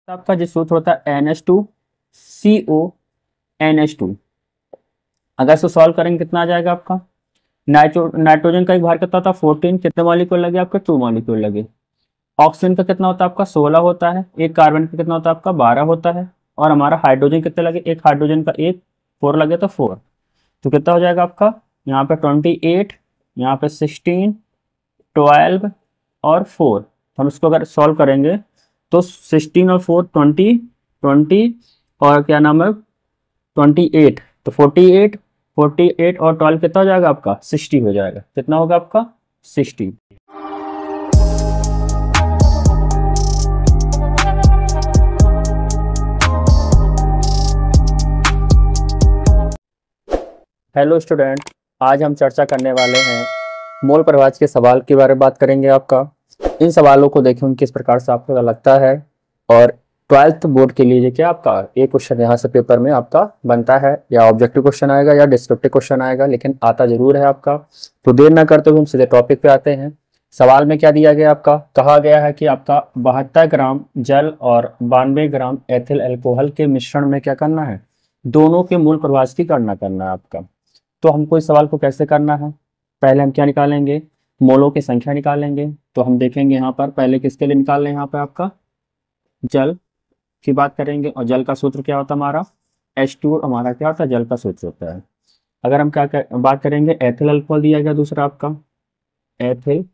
आपका जो सूत्र होता है NH2CO NH2। अगर इसको सॉल्व करेंगे कितना आ जाएगा आपका। नाइट्रोजन का एक भार कितना होता है 14, कितने मॉलिक्यूल लगे आपके 2 मॉलिक्यूल लगे। ऑक्सीजन का कितना होता है आपका 16 होता है। एक कार्बन का कितना होता है आपका 12 होता है। और हमारा हाइड्रोजन कितने लगे, एक हाइड्रोजन का एक 4 लगे तो 4। तो कितना हो जाएगा आपका यहाँ पे 28, यहाँ पे 16, 12 और 4। तो हम इसको अगर सॉल्व करेंगे तो 16 और 4 20, 20 और क्या नाम है 28, तो 48, 48 और 12 कितना हो जाएगा आपका 60 हो जाएगा। कितना होगा आपका 60। हेलो स्टूडेंट, आज हम चर्चा करने वाले हैं मोल प्रभाज के सवाल के बारे में बात करेंगे। आपका इन सवालों को देखें किस प्रकार से आपको लगता है। और 12th बोर्ड के लिए क्या आपका एक क्वेश्चन यहाँ से पेपर में आपका बनता है, या ऑब्जेक्टिव क्वेश्चन आएगा या डिस्क्रिप्टिव क्वेश्चन आएगा, लेकिन आता जरूर है आपका। तो देर ना करते हुए हम सीधे टॉपिक पे आते हैं। सवाल में क्या दिया गया आपका, कहा गया है कि आपका 72 ग्राम जल और 92 ग्राम एथिल अल्कोहल के मिश्रण में क्या करना है, दोनों के मूल प्रभाज की गणना करना है आपका। तो हमको इस सवाल को कैसे करना है, पहले हम क्या निकालेंगे, मोलों की संख्या निकालेंगे। तो हम देखेंगे यहाँ पर पहले किसके लिए निकाल लें, यहाँ पे आपका जल की बात करेंगे। और जल का सूत्र क्या होता है हमारा H2, हमारा क्या होता है जल का सूत्र होता है। अगर हम बात करेंगे एथिल अल्कोहल दिया गया दूसरा आपका एथिल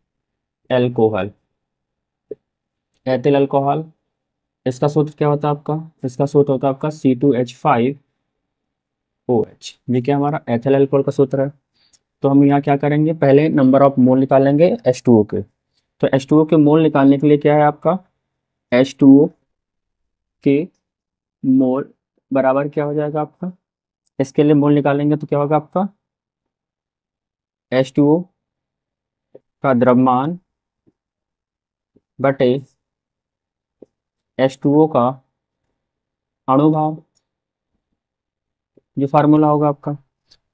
अल्कोहल। एथिल अल्कोहल इसका सूत्र क्या होता है आपका, इसका सूत्र होता है आपका C2H5OH। ये क्या हमारा एथिल अल्कोहल का सूत्र है। तो हम यहाँ क्या करेंगे, पहले नंबर ऑफ मोल निकालेंगे H2O के। तो H2O के मोल निकालने के लिए क्या है आपका, H2O के मोल बराबर क्या हो जाएगा आपका, इसके लिए मोल निकालेंगे तो क्या होगा आपका H2O का द्रव्यमान बटे H2O का अणुभार, ये फार्मूला होगा आपका।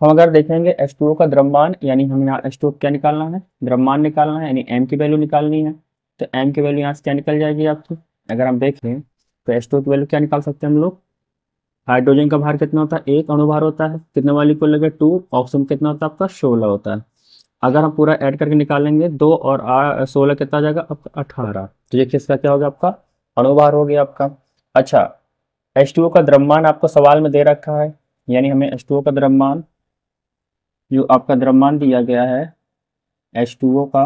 हम अगर देखेंगे H2O का द्रव्यमान, यानी हम यहाँ H2O क्या निकालना है, द्रव्यमान निकालना है, यानी M की वैल्यू निकालनी है। तो M की वैल्यू यहाँ से क्या निकल जाएगी आपकी, अगर हम देख लें तो H2O की वैल्यू क्या निकाल सकते हैं हम लोग। हाइड्रोजन का भार कितना होता है, एक अणुभार होता है, कितने मॉलिक्यूल लगे 2। ऑक्सीजन कितना होता है आपका 16 होता है। अगर हम पूरा ऐड करके निकालेंगे 2 और 16 कितना आ जाएगा आपका 18। तो ये किसका क्या हो गया आपका अणुभार हो गया आपका। अच्छा, H2O का द्रव्यमान आपको सवाल में दे रखा है, यानी हमें H2O का द्रव्यमान, जो आपका द्रव्यमान दिया गया है H2O का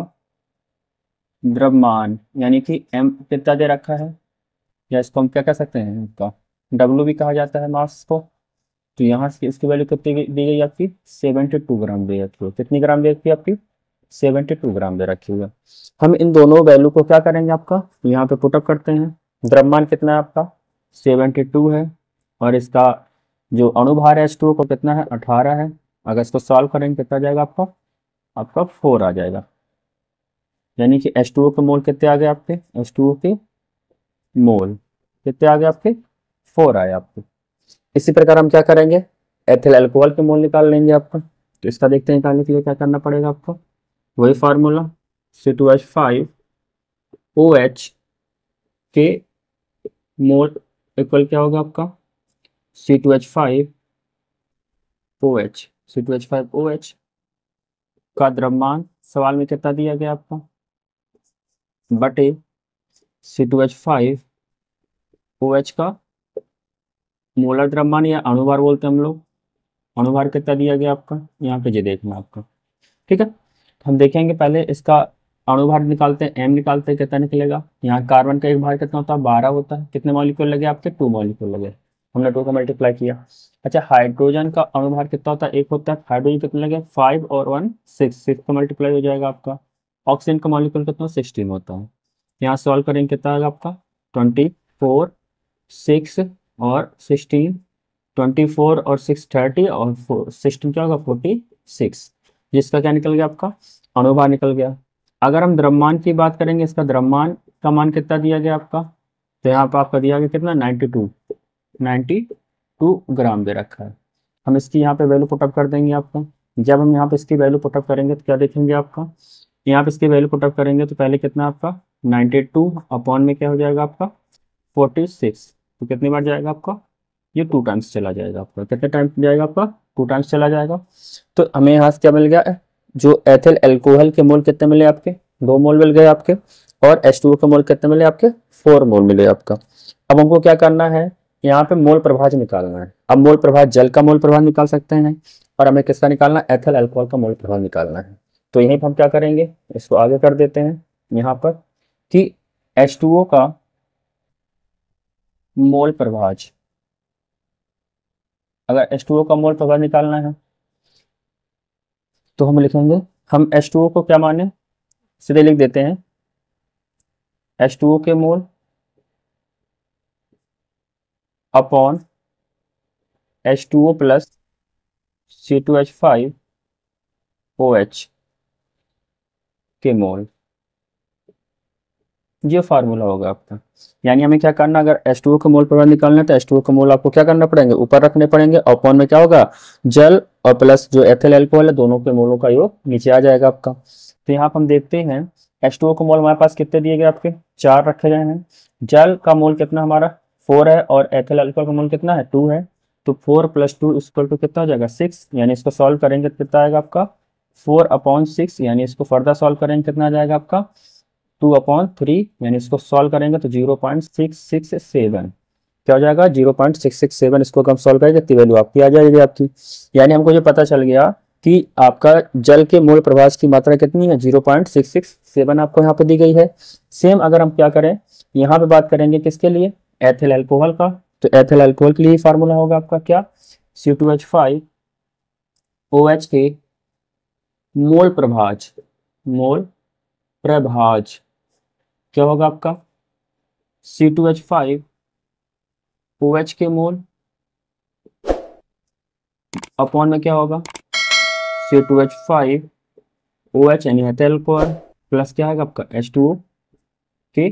द्रव्यमान, यानी कि M कितना दे रखा है, या इसको हम क्या कह सकते हैं इसका W भी कहा जाता है मास को। तो यहाँ से इसकी वैल्यू कितनी दी गई आपकी 72 ग्राम दे रखी है। कितनी ग्राम दे रखी है आपकी 72 ग्राम दे रखी है। हम इन दोनों वैल्यू को क्या करेंगे आपका यहाँ पे पुटअप करते हैं। द्रव्यमान कितना है आपका 72 है, और इसका जो अणुभार है H2O को कितना है 18 है। अगर इसको सॉल्व करेंगे कितना जाएगा आपका 4 आ जाएगा। यानी कि H2O के मोल कितने आ गए आपके, H2O के मोल कितने आ गए आपके 4 आए आपके। इसी प्रकार हम क्या करेंगे, एथिल अल्कोहल के मोल निकाल लेंगे आपका। तो इसका देखते हैं, निकालने के लिए क्या करना पड़ेगा आपको, वही फार्मूला C2H5OH के मोल इक्वल क्या होगा आपका C2H5OH का द्रव्यमान सवाल में कितना दिया गया आपका बटे C2H5OH का मोलर द्रव्यमान, या अणुभार बोलते हैं हम लोग। अणुभार कितना दिया गया आपका यहाँ पे, ये देखना आपका, ठीक है। तो हम देखेंगे पहले इसका अणुभार निकालते हैं, M निकालते हैं, कितना निकलेगा। यहाँ कार्बन का एक भार कितना होता है 12 होता है। कितने मॉलिक्यूल लगे आपके 2 मॉलिक्यूल लगे, हमने 2 का मल्टीप्लाई किया। अच्छा, हाइड्रोजन का अणुभार कितना होता है, एक होता है। हाइड्रोजन कितने लगे 5 और 1 6 का मल्टीप्लाई हो जाएगा आपका। ऑक्सीजन का मॉलिक्यूल कितना 16 होता है। यहाँ सॉल्व करेंगे कितना आएगा आपका 24, 6 और 16, 24 और 6 30 और 16 क्या होगा 46, जिसका क्या निकल गया आपका अणुभार निकल गया। अगर हम द्रव्यमान की बात करेंगे, इसका द्रव्यमान का मान कितना दिया गया आपका, तो यहाँ पर आपका दिया गया कितना 92 ग्राम दे रखा है। हम इसकी यहाँ पे वैल्यू पुटअप कर देंगे आपका। जब हम यहाँ पे इसकी वैल्यू पुटअप करेंगे तो क्या देखेंगे आपका, यहाँ पे इसकी वैल्यू पुटअप करेंगे तो पहले कितना आपका 92 अपॉन में क्या हो जाएगा आपका 46, तो कितनी बार जाएगा आपका, ये 2 टाइम्स चला जाएगा आपका। कितने टाइम जाएगा आपका, 2 टाइम्स चला जाएगा। तो हमें यहाँ से क्या मिल गया, जो एथिल अल्कोहल के मोल कितने मिले आपके, 2 मोल मिल गए आपके, और H2O के मोल कितने मिले आपके, 4 मोल मिले आपका। अब हमको क्या करना है, यहाँ पे मोल प्रभाज निकालना है। अब मोल प्रभाज, जल का मोल प्रभाज निकाल सकते हैं, और हमें किसका निकालना है, एथिल अल्कोहल का मोल प्रभाज निकालना है। तो यहीं पर हम क्या करेंगे, इसको आगे कर देते हैं यहाँ पर कि H2O का मोल प्रभाज, अगर H2O का मोल प्रभाज निकालना है तो हम लिखेंगे, हम H2O को क्या माने, सीधे लिख देते हैं H2O के mole upon H2O plus C2H5OH के मोल, ये फार्मूला होगा आपका। यानी हमें क्या करना, अगर H2O का मोल प्रभाव निकालना है तो H2O का मोल आपको क्या करना पड़ेंगे, ऊपर रखने पड़ेंगे, और अपॉन में क्या होगा, जल और प्लस जो एथिल अल्कोहल है, दोनों के मोलों का योग नीचे आ जाएगा आपका। तो यहाँ पर हम देखते हैं H2O का मोल हमारे पास कितने दिए गए आपके, 4 रखे गए हैं। जल का मोल कितना हमारा 4 है, और एथिल अल्कोहल का मोल कितना है, 2 है। तो 4 + 2 = कितना हो जाएगा, 6। यानी इसको सॉल्व करेंगे तो कितना आएगा आपका, 4/6। यानी इसको फर्दर सॉल्व करेंगे कितना आ जाएगा आपका, 2/3। यानी इसको सॉल्व करेंगे तो 0.667 क्या हो जाएगा, 0.667। इसको हम सॉल्व करेंगे तो वैल्यू आपकी आ जाएगी आपकी। यानी हमको ये पता चल गया कि आपका जल के मोल प्रभाज की मात्रा कितनी है, 0.667 आपको यहाँ पे दी गई है। सेम अगर हम क्या करें, यहाँ पे बात करेंगे किसके लिए, एथिल अल्कोहल का। तो एथिल अल्कोहल के लिए फार्मूला होगा आपका क्या, C2H5OH के मोल प्रभाज, मोल प्रभाज क्या होगा आपका, C2H5OH के मोल अपॉन में क्या होगा, C2H5OH यानी एथिल अल्कोहल प्लस क्या है आपका H2O के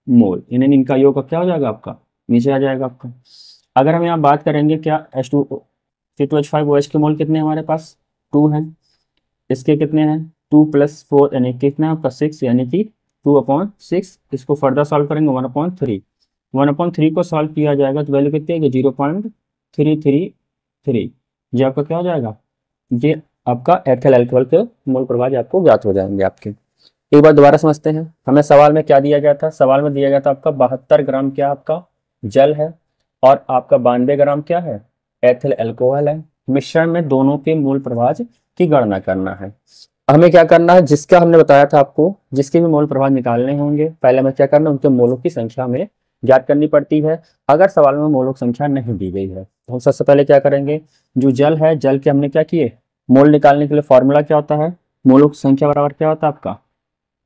मोल, यानी इनका योग क्या हो जाएगा आपका, नीचे आ जाएगा आपका। अगर हम यहाँ बात करेंगे क्या, C2H5OH के मोल कितने हमारे पास, 2 हैं। इसके कितने हैं, 2 + 4 यानी कितना है आपका 6, यानी कि 2/6। इसको फर्दर सॉल्व करेंगे 1/3। 1/3 को सॉल्व किया जाएगा तो वैल्यू कितनी है, 0.333। ये आपका क्या हो जाएगा, ये आपका एथिल अल्कोहल के मोल प्रभाज आपको ज्ञात हो जाएंगे आपके। एक बार दोबारा समझते हैं, हमें सवाल में क्या दिया गया था, सवाल में दिया गया था आपका 72 ग्राम क्या आपका जल है, और आपका 92 ग्राम क्या है, एथिल अल्कोहल है। मिश्रण में दोनों के मोल प्रभाज की गणना करना है। हमें क्या करना है, जिसका हमने बताया था आपको, जिसके भी मोल प्रभाज निकालने होंगे, पहले हमें क्या करना है, उनके मोलों की संख्या हमें ज्ञात करनी पड़ती है। अगर सवाल में मोलों की संख्या नहीं दी गई है तो हम सबसे पहले क्या करेंगे, जो जल है, जल के हमने क्या किए, मोल निकालने के लिए फॉर्मूला क्या होता है, मोलों की संख्या बराबर क्या होता है आपका,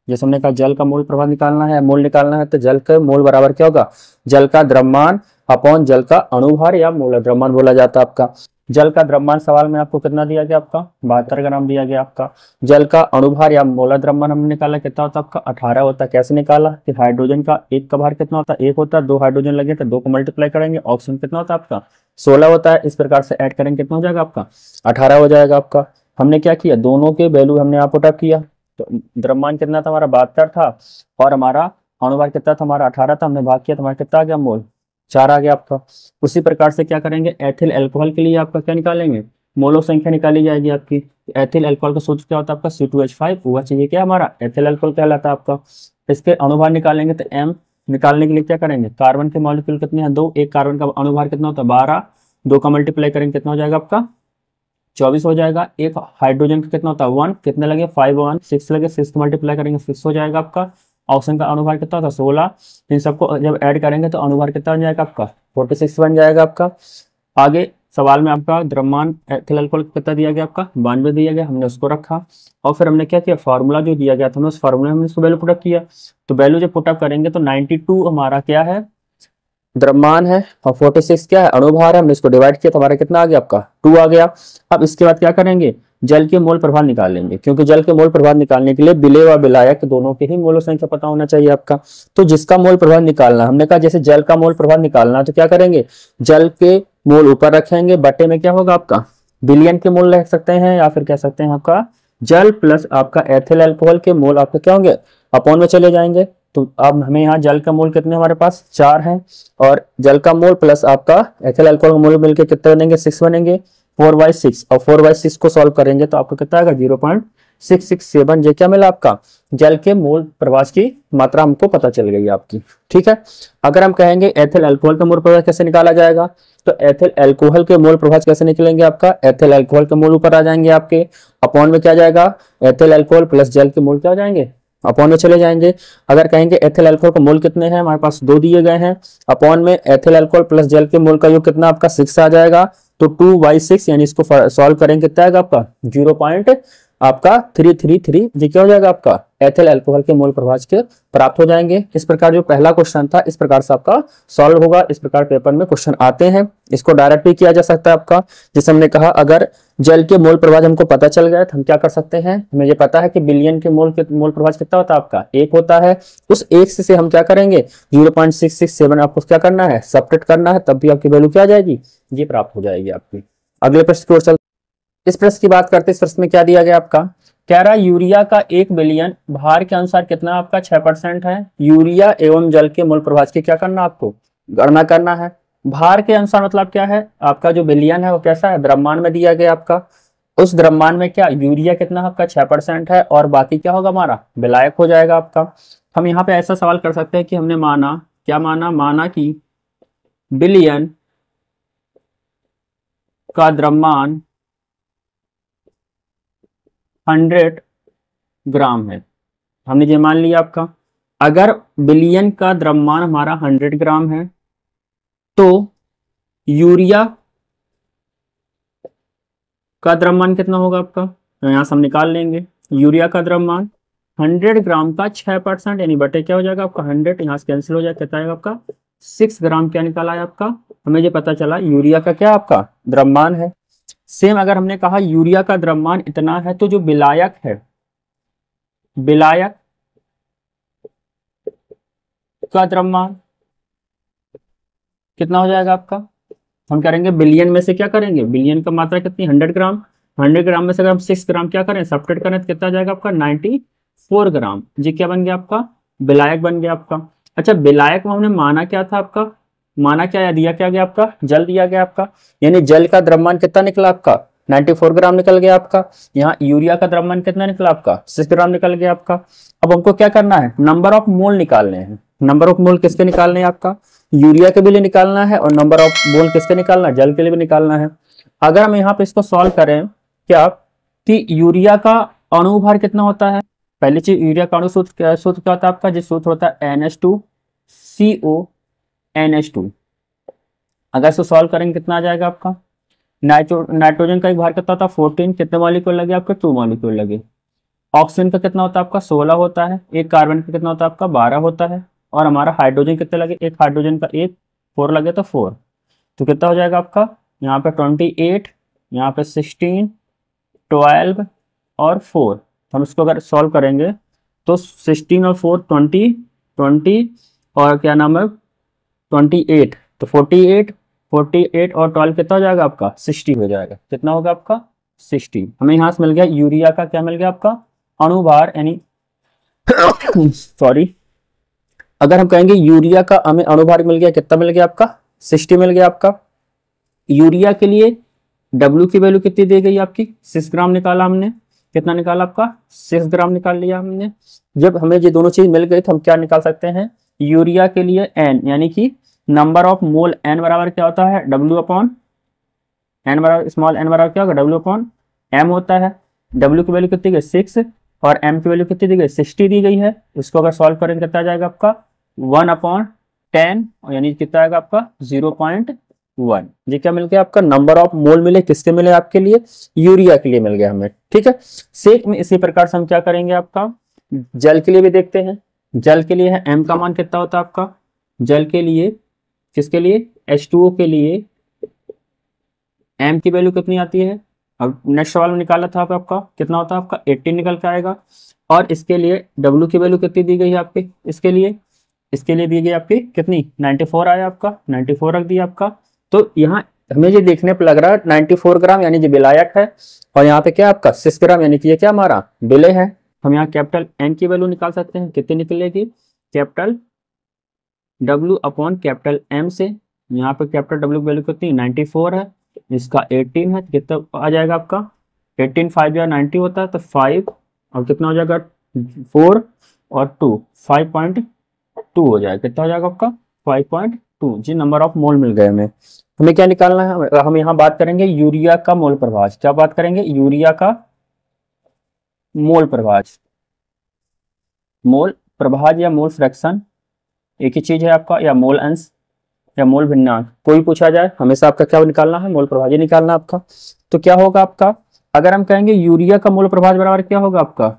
जैसे हमने कहा जल का मोल प्रभाव निकालना है, मोल निकालना है, तो जल का मोल बराबर क्या होगा, जल का द्रव्यमान अपॉन जल का अणुभार या मोल द्रव्यमान बोला जाता है आपका। जल का द्रव्यमान सवाल में आपको कितना दिया गया आपका, 72 ग्राम दिया गया आपका। जल का अणुभार या मोल द्रव्यमान हमने निकाला, कितना होता है आपका, 18 होता है। कैसे निकाला कि हाइड्रोजन का एक का भार कितना होता है, 1 होता है। 2 हाइड्रोजन लगे तो 2 को मल्टीप्लाई करेंगे, ऑक्सीजन कितना होता है आपका, 16 होता है। इस प्रकार से ऐड करेंगे कितना हो जाएगा आपका, 18 हो जाएगा आपका। हमने क्या किया, दोनों के वैल्यू हमने यहाँ पुट अप किया, तो द्रव्यमान कितना था हमारा 72 था, और हमारा अणुभार कितना था हमारा 18 था। हमने भाग किया तो हमारा कितना आ गया, मोल 4 आ गया आपका। उसी प्रकार से क्या करेंगे, एथिल अल्कोहल के लिए आपका क्या निकालेंगे, मोलों संख्या निकाली जाएगी आपकी। एथिल अल्कोहल का सूत्र क्या होता है आपका, C2H5OH, ये क्या हमारा एथिल अल्कोहल कहलाता है आपका। इसके अणुभार निकालेंगे तो M निकालने के लिए क्या करेंगे, कार्बन के मॉलिक्यूल कितने हैं, 2। एक कार्बन का अणुभार कितना होता है 12, 2 का मल्टीप्लाई करेंगे कितना हो जाएगा आपका, 24 हो जाएगा। एक हाइड्रोजन का कितना होता है 1, कितने लगे 5 1, 6 लगे, 6 को मल्टीप्लाई करेंगे 6 हो जाएगा आपका। ऑक्सीजन का अणुभार कितना होता है 16, इन सबको जब ऐड करेंगे तो अणुभार कितना बन जाएगा आपका 46 बन जाएगा आपका। आगे सवाल में आपका द्रव्यमान एथिल अल्कोहल कितना दिया गया आपका, 92 दिया गया, हमने उसको रखा। और फिर हमने क्या किया, फार्मूला जो दिया गया था हमने उस फार्मूले में हमने इसको वैल्यू पुटअप किया। तो वैल्यू जब पुटअप करेंगे तो 92 हमारा क्या है, द्रव्यमान है, और 46 क्या है, अणुभार है। हमने इसको डिवाइड किया तो हमारा कितना आ गया आपका 2 आ गया। अब इसके बाद क्या करेंगे, जल के मोल प्रभाव निकालेंगे, क्योंकि जल के मोल प्रभाव निकालने के लिए विलेय व विलायक दोनों के ही मोलों संख्या पता होना चाहिए आपका। तो जिसका मोल प्रभाव निकालना, हमने कहा जैसे जल का मोल प्रभाव निकालना, तो क्या करेंगे, जल के मोल ऊपर रखेंगे, बटे में क्या होगा आपका बिलियन के मोल रख सकते हैं, या फिर कह सकते हैं आपका जल प्लस आपका एथिल अल्कोहल के मोल आपके क्या होंगे अपॉन में चले जाएंगे। तो अब हमें यहाँ जल का मोल कितने हमारे पास 4 हैं, और जल का मोल प्लस आपका एथिल अल्कोहल का मोल मिलकर कितने बनेंगे 6 बनेंगे, 4/6, और 4/6 को सॉल्व करेंगे तो आपको कितना आएगा 0.667। ये क्या मिला आपका जल के मोल प्रवास की मात्रा हमको पता चल गई आपकी। ठीक है, अगर हम कहेंगे एथिल अल्कोहल का मोल प्रवास कैसे निकाला जाएगा, तो एथिल अल्कोहल के मोल प्रवास कैसे निकलेंगे आपका, एथिल अल्कोहल के मोल ऊपर आ जाएंगे आपके, अपॉन में क्या जाएगा एथिल अल्कोहल प्लस जल के मोल क्या हो जाएंगे अपॉन में चले जाएंगे। अगर कहेंगे एथिल अल्कोहल का मोल कितने हैं, हमारे पास 2 दिए गए हैं, अपॉन में एथिल अल्कोहल प्लस जल के मोल का योग कितना आपका 6 आ जाएगा, तो 2/6 यानी इसको सॉल्व करेंगे कितना आएगा आपका 0.333, ये क्या हो जाएगा आपका एथिल अल्कोहल के मोल प्रभाज के प्राप्त हो जाएंगे। इस प्रकार जो पहला क्वेश्चन था इस प्रकार से आपका सॉल्व होगा। इस प्रकार पेपर में क्वेश्चन आते हैं, इसको डायरेक्ट भी किया जा सकता है आपका। जैसे हमने कहा अगर जल के मोल प्रभाज हमको पता चल गया तो हम क्या कर सकते हैं, हमें ये पता है कि बिलियन के मोल प्रभाज कितना होता है आपका 1 होता है, उस 1 से हम क्या करेंगे 0.667 आपको क्या करना है सब्ट्रैक्ट करना है, तब भी आपकी वैल्यू क्या आ जाएगी ये प्राप्त हो जाएगी आपकी। अगले प्रश्न की ओर चलते, इस प्रश्न की बात करते हैं। इस प्रश्न में क्या दिया गया आपका, कह रहा यूरिया का 1 बिलियन भार के अनुसार कितना आपका 6% है। यूरिया एवं जल के मोल प्रभाज की क्या करना आपको गणना करना है। भार के अनुसार मतलब क्या है, आपका जो बिलियन है वो कैसा है द्रव्यमान में दिया गया आपका, उस द्रव्यमान में क्या यूरिया कितना आपका 6% है, और बाकी क्या होगा हमारा विलायक हो जाएगा आपका। हम यहाँ पे ऐसा सवाल कर सकते हैं कि हमने माना क्या माना कि बिलियन का द्रव्यमान 100 ग्राम है। हमने ये मान लिया आपका, अगर बिलियन का द्रव्यमान हमारा 100 ग्राम है तो यूरिया का द्रव्यमान कितना होगा आपका, तो यहाँ से हम निकाल लेंगे यूरिया का द्रव्यमान 100 ग्राम का 6% यानी बटे क्या हो जाएगा आपका 100, यहाँ से कैंसिल हो जाएगा, कितना आएगा आपका 6 ग्राम क्या निकाला है आपका, हमें ये पता चला यूरिया का क्या आपका द्रव्यमान है। सेम अगर हमने कहा यूरिया का द्रव्यमान इतना है तो जो विलायक है, विलायक का द्रव्यमान कितना हो जाएगा आपका, हम करेंगे बिलियन में से क्या करेंगे, बिलियन का मात्रा कितनी 100 ग्राम, 100 ग्राम में से अगर हम 6 ग्राम क्या करें सब्ट्रैक्ट करें तो कितना जाएगा आपका 94 ग्राम। जी क्या बन गया आपका विलायक बन गया आपका। अच्छा विलायक में हमने माना क्या था आपका, माना क्या दिया क्या गया आपका जल दिया गया आपका, यानी जल का द्रव्यमान कितना निकला आपका 94 ग्राम निकल गया आपका। यहाँ यूरिया का द्रव्यमान कितना निकला आपका 6 ग्राम निकल गया आपका। अब हमको क्या करना है नंबर ऑफ मोल निकालने हैं। नंबर ऑफ मोल किसके निकालने हैं आपका, यूरिया के भी लिए निकालना है, और नंबर ऑफ मोल किसके निकालना है जल के लिए भी निकालना है। अगर हम यहाँ पे इसको सॉल्व करें क्या कि यूरिया का अणुभार कितना होता है, पहली चीज यूरिया का अणु सूत्र क्या होता है आपका, जिस सूत्र होता है NH2CO अगर इसको सॉल्व करेंगे कितना आ जाएगा आपका, नाइट्रोजन का एक भार कितना होता है 14, कितने मॉलिक्यूल लगे आपके 2 मॉलिक्यूल लगे। ऑक्सीजन का कितना होता है आपका 16 होता है, एक कार्बन का कितना होता है आपका 12 होता है, और हमारा हाइड्रोजन कितने लगे, एक हाइड्रोजन का 4 लगे तो 4, तो कितना हो जाएगा आपका यहाँ पे 28, यहाँ पे 16, 12 और 4। हम इसको अगर सॉल्व करेंगे तो 16 और 4 20 और क्या नाम है 28, तो 48 और 12 कितना हो जाएगा आपका 60 हो जाएगा। कितना होगा आपका 60। हमें यहाँ से मिल गया यूरिया का क्या मिल गया आपका अणुभार यानी सॉरी, अगर हम कहेंगे यूरिया का हमें अणुभार मिल गया कितना मिल गया आपका 60 मिल गया आपका। यूरिया के लिए W की वैल्यू कितनी दी गई आपकी 6 ग्राम निकाला हमने, कितना निकाला आपका 6 ग्राम निकाल लिया हमने। जब हमें ये दोनों चीज मिल गई तो हम क्या निकाल सकते हैं, यूरिया के लिए N यानी कि नंबर ऑफ मोल N बराबर क्या होता है W अपॉन N बराबर स्मॉल n बराबर क्या होगा W अपॉन M होता है। W की वैल्यू कितनी गई 6 और M की वैल्यू कितनी दी गई 60 दी गई है। इसको अगर सॉल्व करेंगे कितना जाएगा आपका 1/10 यानी कितना आएगा आपका 0.1। ये क्या मिल गया आपका नंबर ऑफ मोल मिले, किसके मिले आपके लिए यूरिया के लिए मिल गया हमें। ठीक है, सेक में इसी प्रकार से हम क्या करेंगे आपका जल के लिए भी देखते हैं। जल के लिए है M का मान कितना होता है आपका, जल के लिए किसके लिए H2O के लिए M की वैल्यू कितनी आती है, अब नेक्स्ट सवाल में निकाला था आपका कितना होता है आपका 80 निकल के आएगा। और इसके लिए W की वैल्यू कितनी दी गई है आपकी, इसके लिए दी गई आपकी कितनी 94 आया आपका, 94 रख दिया आपका। तो यहाँ हमें ये देखने पर लग रहा है 94 ग्राम यानी जो विलायक है, और यहाँ पे क्या आपका 6 ग्राम यानी कि ये क्या हमारा विलय है। हम यहाँ कैपिटल N की वैल्यू निकाल सकते हैं, कितनी निकलेगी capital W upon capital M से। यहाँ पे कैपिटल W की वैल्यू कितनी 94 है, इसका 18 है, कितना आ जाएगा आपका 18 5 या 90 होता है तो 5 और कितना हो जाएगा 4 और 2 5.2 हो जाएगा। कितना हो जाएगा आपका 5.2 जी नंबर ऑफ मोल मिल गए हमें। हमें क्या निकालना है, हम यहाँ बात करेंगे यूरिया का मोल प्रभाज। क्या बात करेंगे, यूरिया का मोल प्रभाज। मोल प्रभाज या मोल फ्रैक्शन एक ही चीज है आपका, या मोल अंश या मोल भिन्नांक, कोई पूछा जाए हमेशा आपका क्या निकालना है, मोल प्रभाज निकालना आपका। तो क्या होगा आपका, अगर हम कहेंगे यूरिया का मोल प्रभाज बराबर क्या होगा आपका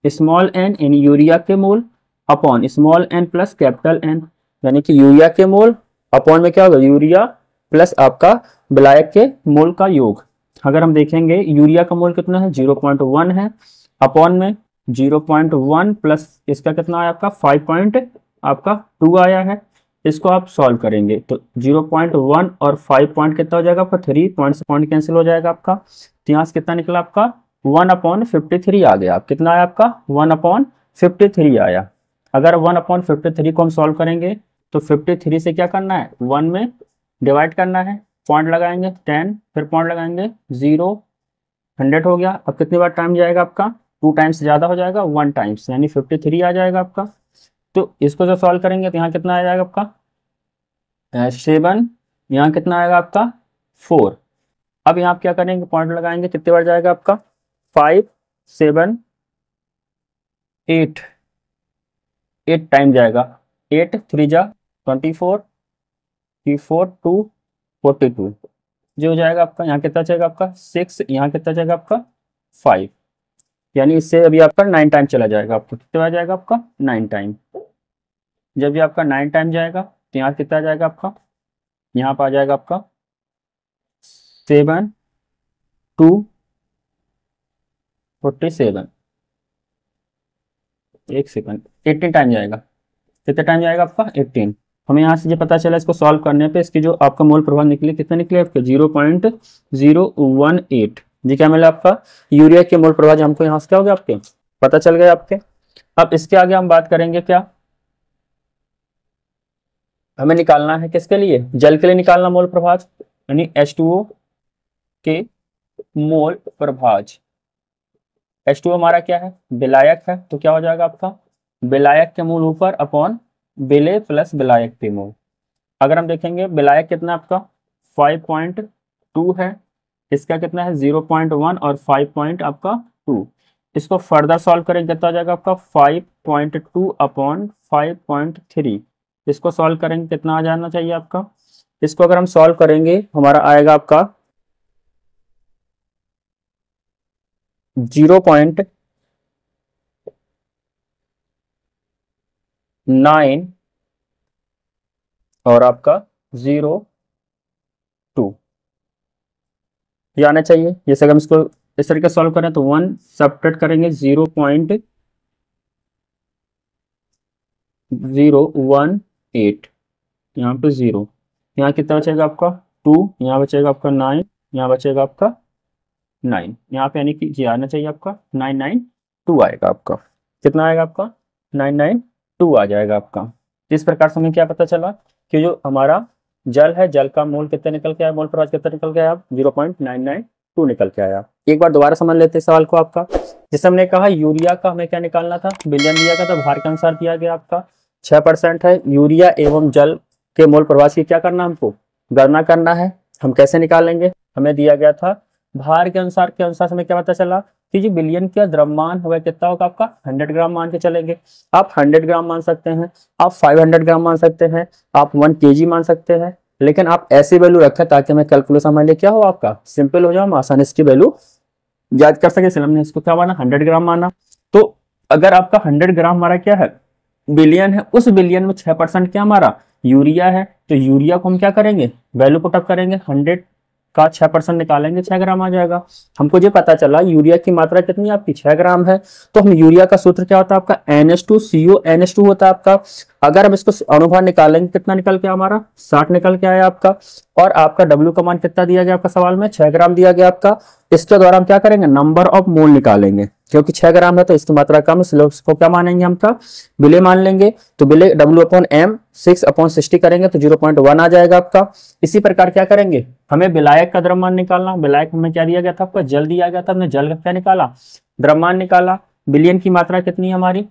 स्मॉल एन इन यूरिया के mole upon small N plus capital N, यानी कि यूरिया के मोल अपॉन में क्या होगा यूरिया प्लस आपका विलायक के मोल का योग। अगर हम देखेंगे यूरिया का मोल कितना है 0.1 है, अपॉन में 0.1 प्लस इसका कितना आया आपका 5.2 आया है। इसको आप सॉल्व करेंगे तो 0.1 और 5 पॉइंट कितना हो जाएगा आपका 3 पॉइंट से पॉइंट कैंसिल हो जाएगा आपका। तो यहाँ से कितना निकला आपका 1/53 आ गया। कितना आया आपका 1/53 आया। अगर 1/53 को हम सॉल्व करेंगे तो 53 से क्या करना है 1 में डिवाइड करना है, पॉइंट लगाएंगे 10, फिर पॉइंट लगाएंगे 0, 100 हो गया। अब कितनी बार टाइम जाएगा आपका 2 टाइम्स ज़्यादा हो जाएगा 1 टाइम्स, यानी 53 आ जाएगा आपका। तो इसको जब सॉल्व करेंगे तो यहाँ कितना आ जाएगा आपका 7, यहाँ कितना आएगा आपका 4। अब यहाँ आप क्या करेंगे पॉइंट लगाएंगे, कितनी बार जाएगा आपका 5 7 8 8 टाइम जाएगा, 8 3 जा 24 4 2 42 जो हो जाएगा आपका। यहाँ कितना जाएगा आपका 6, यहाँ कितना जाएगा आपका 5, यानी इससे अभी आपका 9 टाइम चला जाएगा। आपको कितना आ जाएगा आपका 9 टाइम। जब भी आपका 9 टाइम जाएगा तो यहाँ कितना आ जाएगा आपका, यहाँ पर आ जाएगा आपका 7 2 47, एक सेकंड 18 टाइम जाएगा। कितना टाइम जाएगा आपका 18। हमें यहाँ से जो पता चला इसको सॉल्व करने पे इसकी जो आपका मोल प्रभाव निकले कितना निकले आपके 0.018 जी। क्या मिला आपका यूरिया के मोल प्रभाव हमको यहाँ से क्या हो गया आपके पता चल गया आपके। अब इसके आगे हम बात करेंगे क्या, हमें निकालना है किसके लिए जल के लिए निकालना मोल प्रभाज, यानी H2O के मोल प्रभाज। H2O हमारा क्या है विलायक है, तो क्या हो जाएगा आपका विलायक के मूल ऊपर अपॉन विलेय प्लस विलायक के मूल। अगर हम देखेंगे विलायक कितना आपका 5.2 है, इसका कितना है 0.1 और 5 आपका 2। इसको फर्दर सॉल्व करेंगे कितना हो जाएगा आपका 5.2 अपॉन 5.3। इसको सॉल्व करेंगे कितना आ जाना चाहिए आपका, इसको अगर हम सॉल्व करेंगे हमारा आएगा आपका 0.9 और आपका 0.2 ये आना चाहिए। जैसे अगर हम इसको इस तरीके सॉल्व करें तो 1 सब्ट्रैक्ट करेंगे 0.018, यहाँ पे 0, यहाँ कितना बचेगा आपका 2, यहाँ बचेगा आपका 9, यहाँ बचेगा आपका 9, यहाँ पे यानी कि ये आना चाहिए आपका 992 आएगा आपका। कितना आएगा आपका 992 आ जाएगा आपका। इस प्रकार से हमें क्या पता चला कि जो हमारा जल है जल का मोल कितना निकल के आया, मोल प्रभाज कितना निकल के आया 0.992 निकल के आया। एक बार दोबारा समझ लेते हैं सवाल को आपका। जैसे हमने कहा यूरिया का हमें क्या निकालना था विलयन दिया गया था, भार के अनुसार दिया गया आपका 6% है। यूरिया एवं जल के मोल प्रभाज की क्या करना हमको गणना करना है। हम कैसे निकालेंगे, हमें दिया गया था भार के अनुसार हमें क्या पता चला कि जो विलयन का द्रव्यमान होगा कितना होगा आपका 100 ग्राम मान के चलेंगे। आप 100 ग्राम मान सकते हैं, आप 500 ग्राम मान सकते हैं, आप 1 kg मान सकते हैं, लेकिन आप ऐसी वैल्यू रखें ताकि हमें कैलकुलेशन हमारे लिए क्या हो आपका सिंपल हो जाए, हम आसानी इसकी वैल्यू याद कर सके। हमने इसको क्या माना 100 ग्राम माना। तो अगर आपका 100 ग्राम हमारा क्या है बिलियन है, उस बिलियन में 6% क्या हमारा यूरिया है, तो यूरिया को हम क्या करेंगे वैल्यू पुटअप करेंगे 100 का 6% निकालेंगे 6 ग्राम आ जाएगा। हमको ये पता चला यूरिया की मात्रा कितनी आपकी 6 ग्राम है। तो हम यूरिया का सूत्र क्या होता है आपका NH2CO NH2 होता है आपका। अगर हम इसको अणुभार निकालेंगे कितना निकल के हमारा 60 निकल के आया आपका। और आपका W का मान कितना दिया गया आपका सवाल में 6 ग्राम दिया गया आपका। इसके द्वारा हम क्या करेंगे नंबर ऑफ मोल निकालेंगे। क्योंकि 6 ग्राम है तो इसकी मात्रा कम है, इसलिए उसको क्या मानेंगे हम का विलेय मान लेंगे। तो विलेय W/m 6/60 करेंगे तो 0.1 आ जाएगा आपका। इसी प्रकार क्या करेंगे, हमें विलायक का द्रव्यमान निकालना। विलायक में क्या दिया गया था आपका, जल दिया गया था, हमने जल का क्या निकाला, द्रव्यमान निकाला। विलयन की मात्रा कितनी है हमारी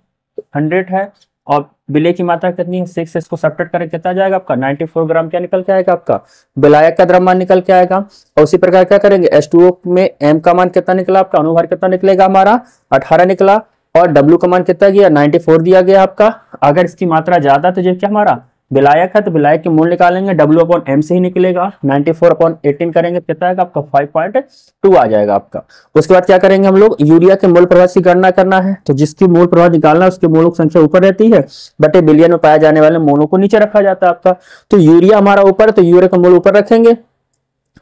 100 है और विलेय की मात्रा कितनी है 6, इसको सब्ट्रैक्ट करें कितना जाएगा आपका 94 ग्राम क्या निकल के आएगा आपका विलायक का द्रव्यमान निकल के आएगा। और उसी प्रकार क्या करेंगे, H2O में M का मान कितना निकला आपका, अणुभार कितना निकलेगा हमारा 18 निकला और W का मान कितना गया 94 दिया गया आपका। अगर इसकी मात्रा ज्यादा तो जब क्या हमारा विलायक है तो विलायक के मूल निकालेंगे, W/m से ही निकलेगा, 94/18 करेंगे कितना आएगा आपका 5.2 आ जाएगा आपका। उसके बाद क्या करेंगे हम लोग, यूरिया के मोल प्रभाव की गणना करना है। तो जिसकी मोल प्रभाव निकालना है उसकी मोलों की संख्या ऊपर रहती है, बटे बिलियन में पाए जाने वाले मोलों को नीचे रखा जाता है आपका। तो यूरिया हमारा ऊपर है तो यूरिया का मोल ऊपर रखेंगे,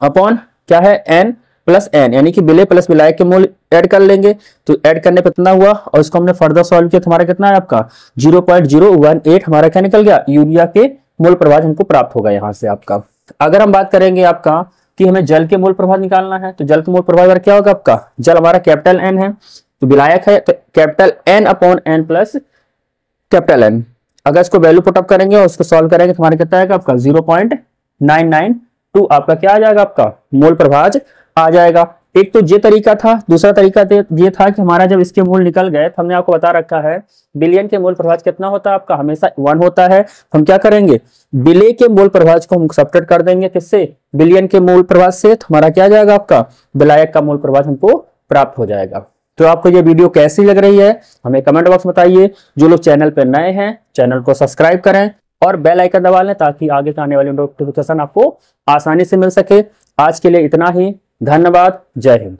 अपॉन क्या है N प्लस N, यानी कि विलेय प्लस विलायक के मोल ऐड कर लेंगे। तो ऐड करने पे कितना हुआ और इसको हमने फर्दर सॉल्व किया तो हमारा कितना है आपका 0.018 हमारा क्या निकल गया, यूरिया के मोल प्रभाव हमको प्राप्त होगा यहाँ से आपका। अगर हम बात करेंगे आपका कि हमें जल के मोल प्रभाव निकालना है तो जल के मोल प्रभाव क्या होगा आपका, जल हमारा कैपिटल N है तो विलायक है तो capital N/N plus capital N। अगर इसको वैल्यू पुटअप करेंगे और उसको सॉल्व करेंगे तो हमारा कितना आएगा आपका 0.992 आपका क्या आ जाएगा आपका मोल प्रभाव आ जाएगा। एक तो ये तरीका था, दूसरा तरीका ये था कि हमारा जब इसके मूल निकल गए तो हमने आपको बता रखा है बिलियन के मोल प्रभाव कितना होता है आपका, हमेशा 1 होता है। हम क्या करेंगे, विलेय के मोल प्रभाव को हम सब्ट्रैक्ट कर देंगे किससे, बिलियन के मोल प्रभाव से, तो हमारा क्या आ जाएगा आपका विलायक का मोल प्रभाव हमको प्राप्त हो जाएगा। तो आपको ये वीडियो कैसी लग रही है हमें कमेंट बॉक्स में बताइए। जो लोग चैनल पर नए हैं चैनल को सब्सक्राइब करें और बेल आइकन दबा लें ताकि आगे आने वाली नोटिफिकेशन आपको आसानी से मिल सके। आज के लिए इतना ही, धन्यवाद, जय हिंद।